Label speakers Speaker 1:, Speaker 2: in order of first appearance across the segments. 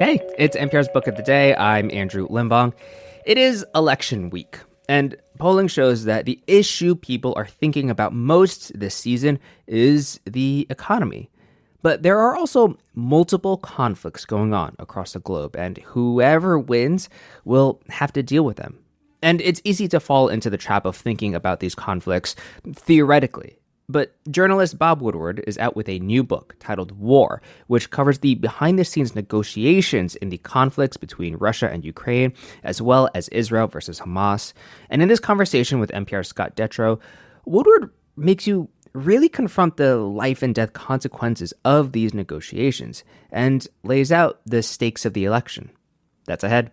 Speaker 1: Hey, it's NPR's Book of the Day. I'm Andrew Limbong. It is election week, and polling shows that the issue people are thinking about most this season is the economy. But there are also multiple conflicts going on across the globe, and whoever wins will have to deal with them. And it's easy to fall into the trap of thinking about these conflicts theoretically. But journalist Bob Woodward is out with a new book titled War, which covers the behind-the-scenes negotiations in the conflicts between Russia and Ukraine, as well as Israel versus Hamas. And in this conversation with NPR's Scott Detrow, Woodward makes you really confront the life and death consequences of these negotiations and lays out the stakes of the election. That's ahead.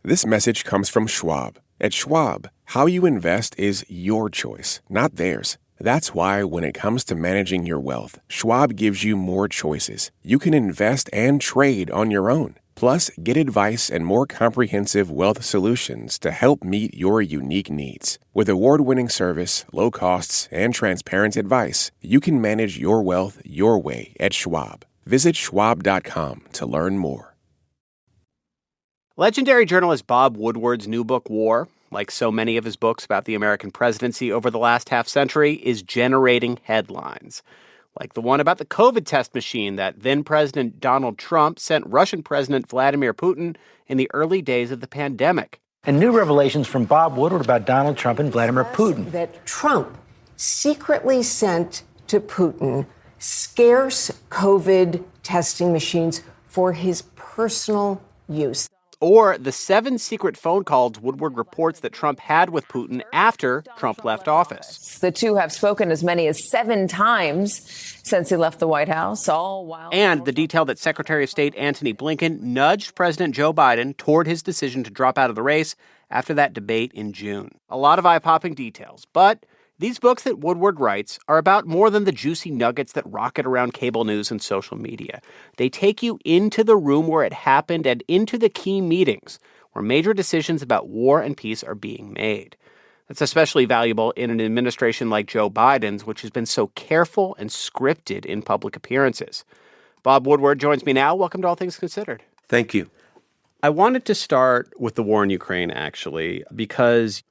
Speaker 2: This message comes from Schwab. At Schwab, how you invest is your choice, not theirs. That's why when it comes to managing your wealth, Schwab gives you more choices. You can invest and trade on your own. Plus, get advice and more comprehensive wealth solutions to help meet your unique needs. With award-winning service, low costs, and transparent advice, you can manage your wealth your way at Schwab. Visit schwab.com to learn more.
Speaker 3: Legendary journalist Bob Woodward's new book, War, like so many of his books about the American presidency over the last half-century, is generating headlines. Like the one about the COVID test machine that then-President Donald Trump sent Russian President Vladimir Putin in the early days of the pandemic.
Speaker 4: And new revelations from Bob Woodward about Donald Trump and Vladimir Putin.
Speaker 5: That Trump secretly sent to Putin scarce COVID testing machines for his personal use.
Speaker 3: Or the 7 secret phone calls Woodward reports that Trump had with Putin after Trump left office.
Speaker 6: The two have spoken as many as 7 times since he left the White House, all while...
Speaker 3: And the detail that Secretary of State Antony Blinken nudged President Joe Biden toward his decision to drop out of the race after that debate in June. A lot of eye-popping details, but these books that Woodward writes are about more than the juicy nuggets that rocket around cable news and social media. They take you into the room where it happened and into the key meetings where major decisions about war and peace are being made. That's especially valuable in an administration like Joe Biden's, which has been so careful and scripted in public appearances. Bob Woodward joins me now. Welcome to All Things Considered.
Speaker 7: Thank you.
Speaker 3: I wanted to start with the war in Ukraine, actually, because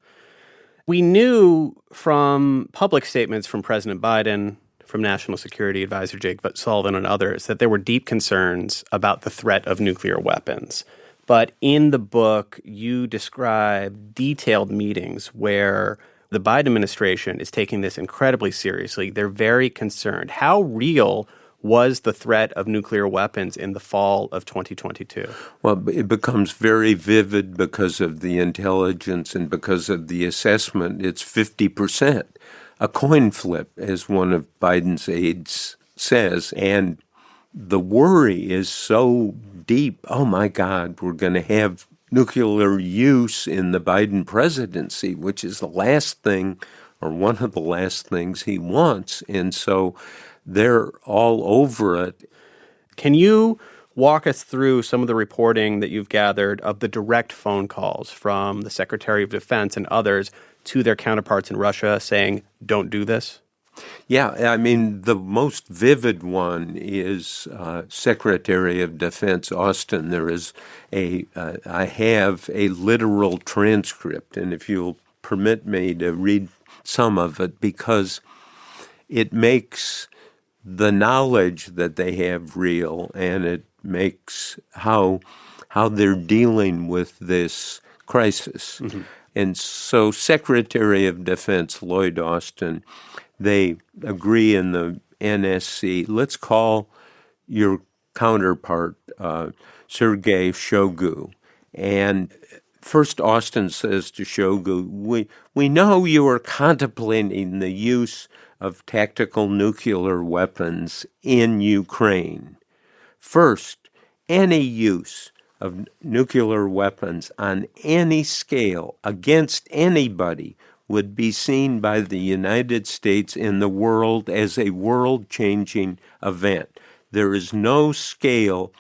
Speaker 3: we knew from public statements from President Biden, from National Security Advisor Jake Sullivan and others, that there were deep concerns about the threat of nuclear weapons. But in the book, you describe detailed meetings where the Biden administration is taking this incredibly seriously. They're very concerned. How real was the threat of nuclear weapons in the fall of 2022?
Speaker 7: Well, it becomes very vivid because of the intelligence and because of the assessment. It's 50%, a coin flip, as one of Biden's aides says. And the worry is so deep. Oh, my God, we're going to have nuclear use in the Biden presidency, which is the last thing or one of the last things he wants. And so they're all over it.
Speaker 3: Can you walk us through some of the reporting that you've gathered of the direct phone calls from the Secretary of Defense and others to their counterparts in Russia saying, don't do this?
Speaker 7: Yeah, I mean, the most vivid one is Secretary of Defense Austin. There is I have a literal transcript, and if you'll permit me to read some of it, because it makes the knowledge that they have real, and it makes how they're dealing with this crisis. Mm-hmm. And so Secretary of Defense Lloyd Austin, they agree in the NSC, let's call your counterpart Sergei Shoigu. And first Austin says to Shoigu, we know you are contemplating the use of tactical nuclear weapons in Ukraine. First, any use of nuclear weapons on any scale against anybody would be seen by the United States and the world as a world-changing event. There is no scale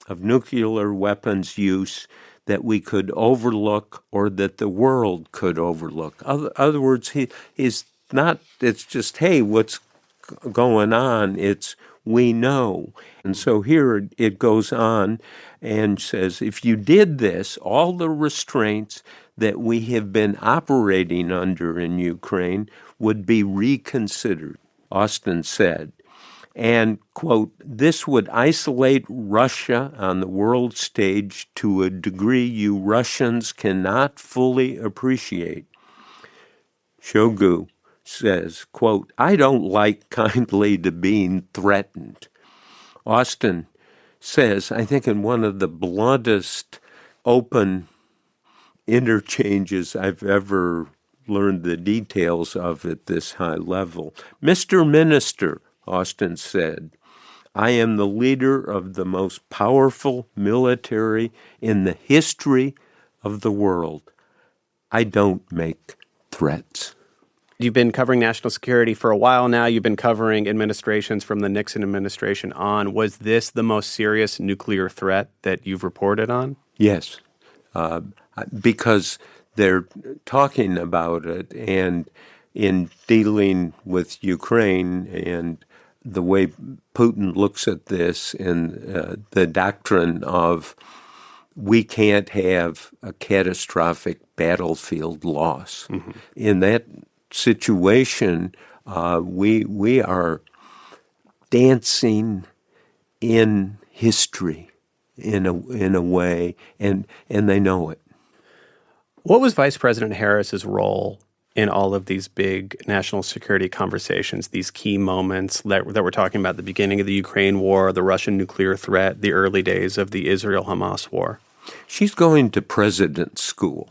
Speaker 7: of nuclear weapons use that we could overlook or that the world could overlook. Other words, it's just, hey, what's going on? It's we know. And so here it goes on and says, if you did this, all the restraints that we have been operating under in Ukraine would be reconsidered, Austin said. And, quote, this would isolate Russia on the world stage to a degree you Russians cannot fully appreciate. Shoigu says, quote, I don't like kindly to being threatened. Austin says, I think in one of the bluntest open interchanges I've ever learned the details of at this high level. Mr. Minister, Austin said, I am the leader of the most powerful military in the history of the world. I don't make threats.
Speaker 3: You've been covering national security for a while now. You've been covering administrations from the Nixon administration on. Was this the most serious nuclear threat that you've reported on?
Speaker 7: Yes, because they're talking about it, and in dealing with Ukraine and the way Putin looks at this and the doctrine of we can't have a catastrophic battlefield loss. Mm-hmm. In that situation, we are dancing in history in a way, and they know it.
Speaker 3: What was Vice President Harris's role in all of these big national security conversations, these key moments that we're talking about, the beginning of the Ukraine war, the Russian nuclear threat, the early days of the Israel-Hamas war?
Speaker 7: She's going to president's school.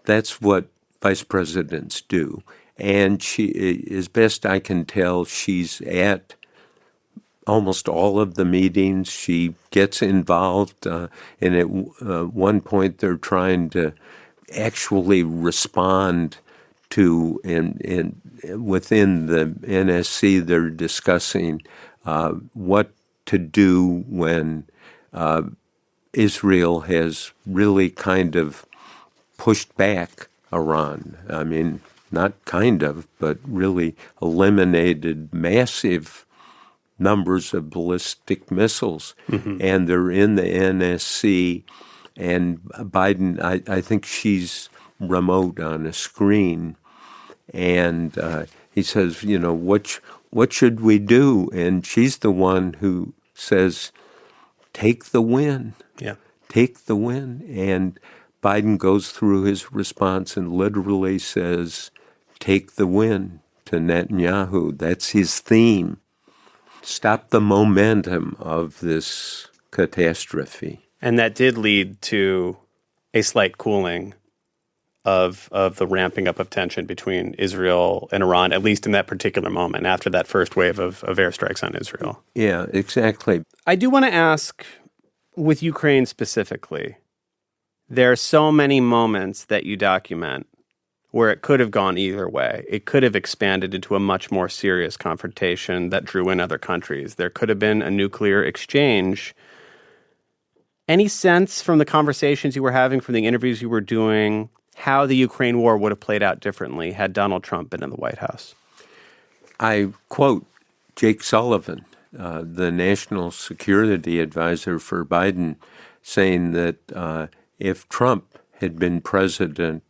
Speaker 7: That's what vice presidents do. And she, as best I can tell, she's at almost all of the meetings. She gets involved. And at one point, they're trying to actually respond to, and within the NSC, they're discussing what to do when Israel has really kind of pushed back Iran. I mean, not kind of, but really eliminated massive numbers of ballistic missiles. Mm-hmm. And they're in the NSC, and Biden, I think she's remote on a screen, and he says, you know, what should we do? And she's the one who says, take the win.
Speaker 3: Yeah.
Speaker 7: Take the win. And Biden goes through his response and literally says, take the win to Netanyahu. That's his theme. Stop the momentum of this catastrophe.
Speaker 3: And that did lead to a slight cooling of the ramping up of tension between Israel and Iran, at least in that particular moment, after that first wave of airstrikes on Israel.
Speaker 7: Yeah, exactly.
Speaker 3: I do want to ask, with Ukraine specifically, there are so many moments that you document where it could have gone either way. It could have expanded into a much more serious confrontation that drew in other countries. There could have been a nuclear exchange. Any sense from the conversations you were having, from the interviews you were doing, how the Ukraine war would have played out differently had Donald Trump been in the White House?
Speaker 7: I quote Jake Sullivan, the national security advisor for Biden, saying that if Trump had been president,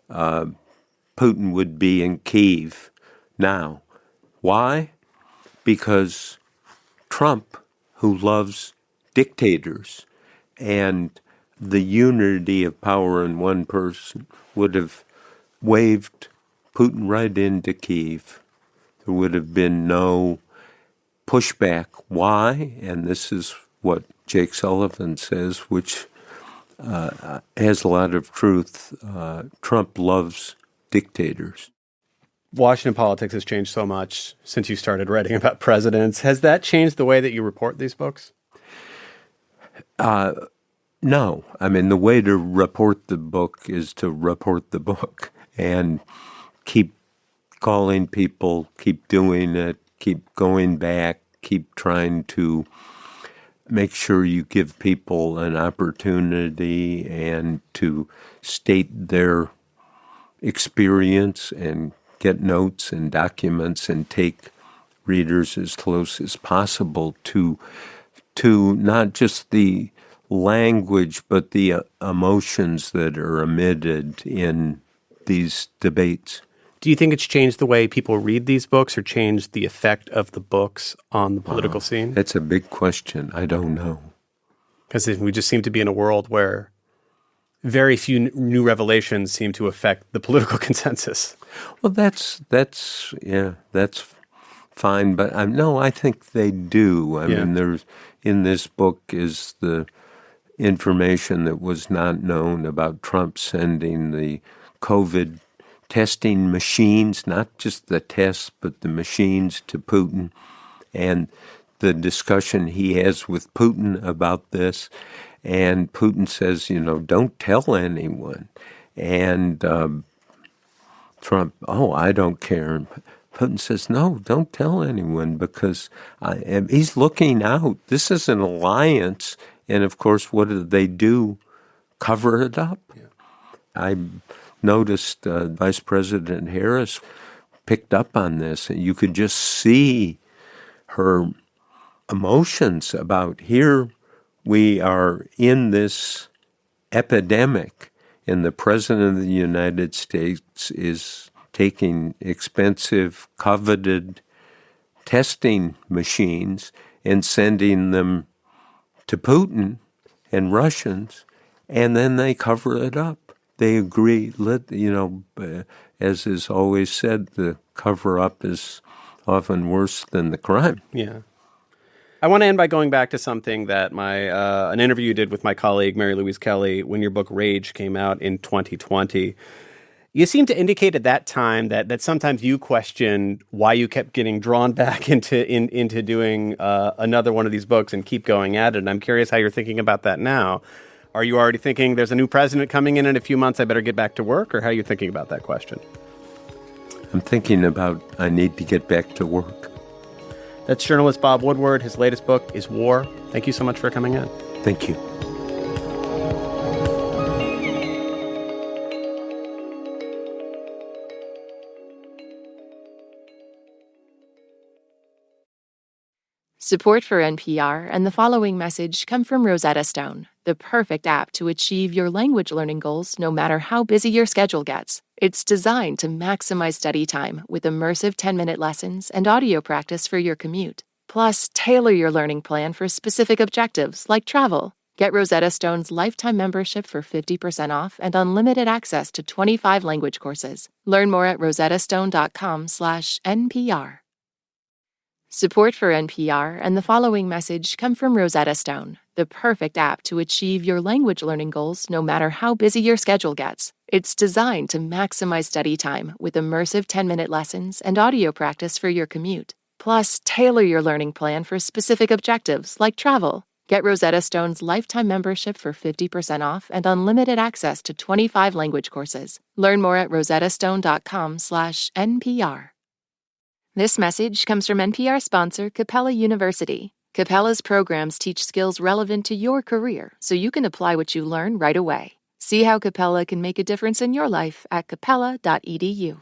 Speaker 7: Putin would be in Kyiv now. Why? Because Trump, who loves dictators and the unity of power in one person, would have waved Putin right into Kyiv. There would have been no pushback. Why? And this is what Jake Sullivan says, which has a lot of truth. Trump loves dictators.
Speaker 3: Washington politics has changed so much since you started writing about presidents. Has that changed the way that you report these books?
Speaker 7: No. I mean, the way to report the book is to report the book and keep calling people, keep doing it, keep going back, keep trying to make sure you give people an opportunity and to state their experience and get notes and documents and take readers as close as possible to not just the language, but the emotions that are emitted in these debates.
Speaker 3: Do you think it's changed the way people read these books or changed the effect of the books on the political scene?
Speaker 7: That's a big question. I don't know.
Speaker 3: Because we just seem to be in a world where very few new revelations seem to affect the political consensus.
Speaker 7: Well, that's fine, but I think they do. I mean, there's in this book is the information that was not known about Trump sending the COVID testing machines, not just the tests, but the machines to Putin, and the discussion he has with Putin about this. And Putin says, don't tell anyone. And Trump, I don't care. And Putin says, no, don't tell anyone because he's looking out. This is an alliance. And, of course, what do they do? Cover it up. Yeah. I noticed Vice President Harris picked up on this, and you could just see her emotions about here we are in this epidemic, and the President of the United States is taking expensive, coveted testing machines and sending them to Putin and Russians, and then they cover it up. They agree, as is always said, the cover-up is often worse than the crime.
Speaker 3: Yeah. I want to end by going back to something that an interview you did with my colleague, Mary Louise Kelly, when your book Rage came out in 2020. You seemed to indicate at that time that sometimes you questioned why you kept getting drawn back into doing another one of these books and keep going at it. And I'm curious how you're thinking about that now. Are you already thinking there's a new president coming in a few months, I better get back to work? Or how are you thinking about that question?
Speaker 7: I'm thinking about I need to get back to work.
Speaker 3: That's journalist Bob Woodward. His latest book is War. Thank you so much for coming in.
Speaker 7: Thank you.
Speaker 8: Support for NPR and the following message come from Rosetta Stone, the perfect app to achieve your language learning goals no matter how busy your schedule gets. It's designed to maximize study time with immersive 10-minute lessons and audio practice for your commute. Plus, tailor your learning plan for specific objectives like travel. Get Rosetta Stone's lifetime membership for 50% off and unlimited access to 25 language courses. Learn more at rosettastone.com/NPR. Support for NPR and the following message come from Rosetta Stone, the perfect app to achieve your language learning goals no matter how busy your schedule gets. It's designed to maximize study time with immersive 10-minute lessons and audio practice for your commute. Plus, tailor your learning plan for specific objectives like travel. Get Rosetta Stone's lifetime membership for 50% off and unlimited access to 25 language courses. Learn more at rosettastone.com/NPR. This message comes from NPR sponsor Capella University. Capella's programs teach skills relevant to your career so you can apply what you learn right away. See how Capella can make a difference in your life at capella.edu.